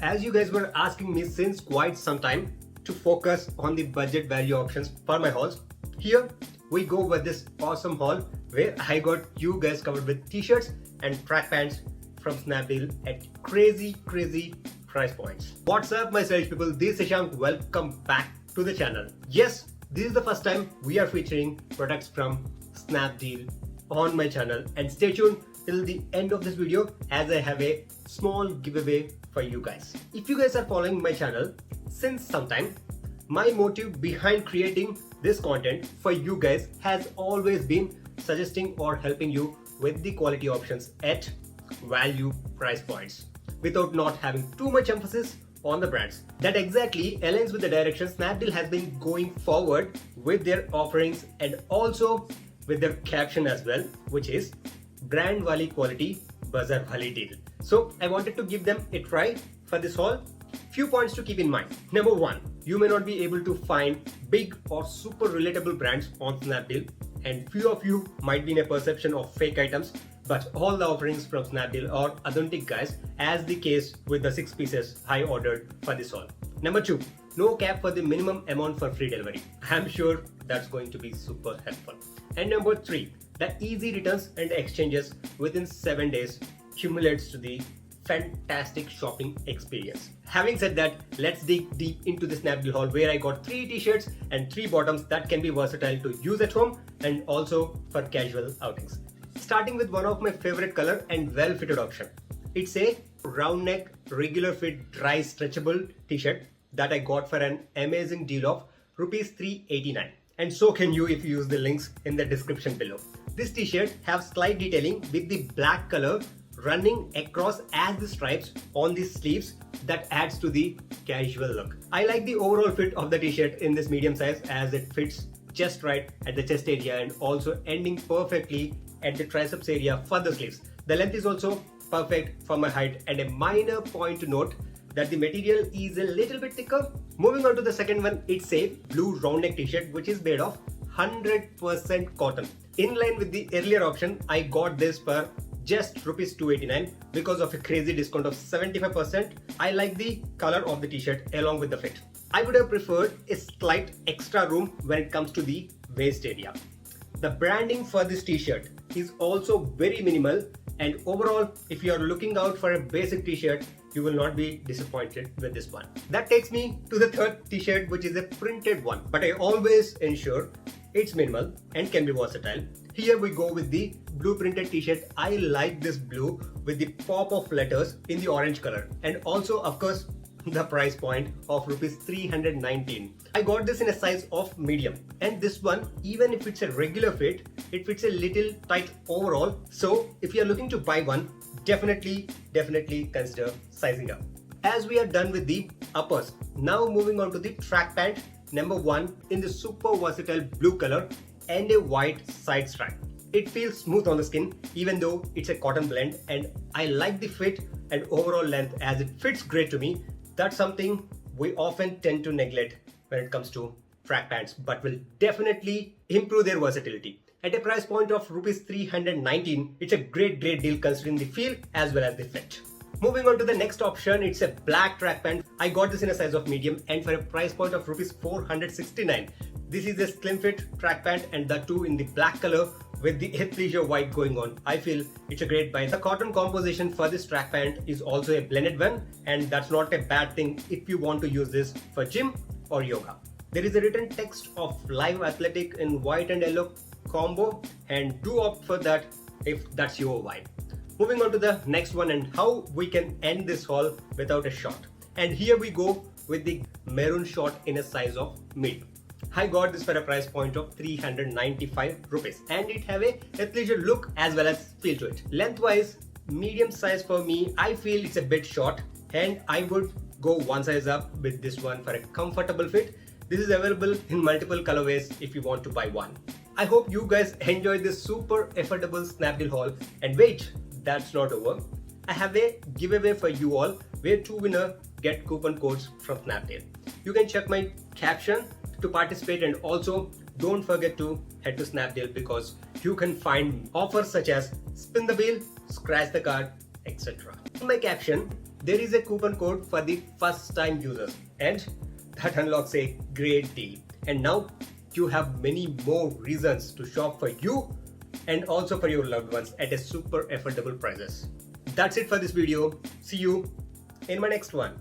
As you guys were asking me since quite some time to focus on the budget value options for my hauls, here we go with this awesome haul where I got you guys covered with t-shirts and track pants from Snapdeal at crazy price points. What's up my stylish people, this is Shank. Welcome back to the channel. Yes, this is the first time we are featuring products from Snapdeal on my channel, and stay tuned till the end of this video as I have a small giveaway for you guys. If you guys are following my channel since some time, my motive behind creating this content for you guys has always been suggesting or helping you with the quality options at value price points without not having too much emphasis on the brands. That exactly aligns with the direction Snapdeal has been going forward with their offerings and also with their caption as well, which is brand wali quality, bazaar wali deal. So I wanted to give them a try for this haul. Few points to keep in mind. Number one, you may not be able to find big or super relatable brands on Snapdeal, and few of you might be in a perception of fake items, but all the offerings from Snapdeal are authentic guys, as the case with the 6 pieces I ordered for this haul. Number two, no cap for the minimum amount for free delivery. I'm sure that's going to be super helpful. And number three, the easy returns and exchanges within 7 days cumulates to the fantastic shopping experience. Having said that, let's dig deep into the Snapdeal haul where I got 3 t-shirts and 3 bottoms that can be versatile to use at home and also for casual outings. Starting with one of my favorite color and well fitted option. It's a round neck, regular fit, dry stretchable t-shirt that I got for an amazing deal of rupees 389. And so can you if you use the links in the description below. This t-shirt have slight detailing with the black color running across as the stripes on the sleeves that adds to the casual look. I like the overall fit of the t-shirt in this medium size as it fits just right at the chest area and also ending perfectly at the triceps area for the sleeves. The length is also perfect for my height, and a minor point to note that the material is a little bit thicker. Moving on to the second one, it's a blue round neck t-shirt which is made of 100% cotton. In line with the earlier option, I got this for just rupees 289 because of a crazy discount of 75%. I like the color of the t-shirt along with the fit. I would have preferred a slight extra room when it comes to the waist area. The branding for this t-shirt is also very minimal, and overall, if you are looking out for a basic t-shirt, you will not be disappointed with this one. That takes me to the third t-shirt, which is a printed one, but I always ensure it's minimal and can be versatile. Here we go with the blue printed t-shirt. I like this blue with the pop of letters in the orange color, and also of course the price point of rupees 319. I got this in a size of medium, and this one, even if it's a regular fit, it fits a little tight overall. So if you are looking to buy one, definitely consider sizing up. As we are done with the uppers, now moving on to the track pant number one in the super versatile blue color and a white side stripe. It feels smooth on the skin even though it's a cotton blend, and I like the fit and overall length as it fits great to me. That's something we often tend to neglect when it comes to track pants, but will definitely improve their versatility. At a price point of rupees 319, it's a great deal considering the feel as well as the fit. Moving on to the next option, it's a black track pant. I got this in a size of medium and for a price point of rupees 469. This is a slim fit track pant, and the two in the black color with the athleisure white going on. I feel it's a great buy. The cotton composition for this track pant is also a blended one, and that's not a bad thing if you want to use this for gym or yoga. There is a written text of Live Athletic in white and yellow combo, and do opt for that if that's your vibe. Moving on to the next one and how we can end this haul without a short. And here we go with the maroon short in a size of medium. I got this for a price point of 395 rupees, and it have a athleisure look as well as feel to it. Lengthwise, medium size for me. I feel it's a bit short, and I would go one size up with this one for a comfortable fit. This is available in multiple colorways if you want to buy one. I hope you guys enjoyed this super affordable Snapdeal haul, and wait, that's not over. I have a giveaway for you all where 2 winners get coupon codes from Snapdeal. You can check my caption to participate, and also don't forget to head to Snapdeal because you can find offers such as spin the wheel, scratch the card, etc. In my caption, there is a coupon code for the first time users, and that unlocks a great deal. And now you have many more reasons to shop for you and also for your loved ones at a super affordable prices. That's it for this video. See you in my next one.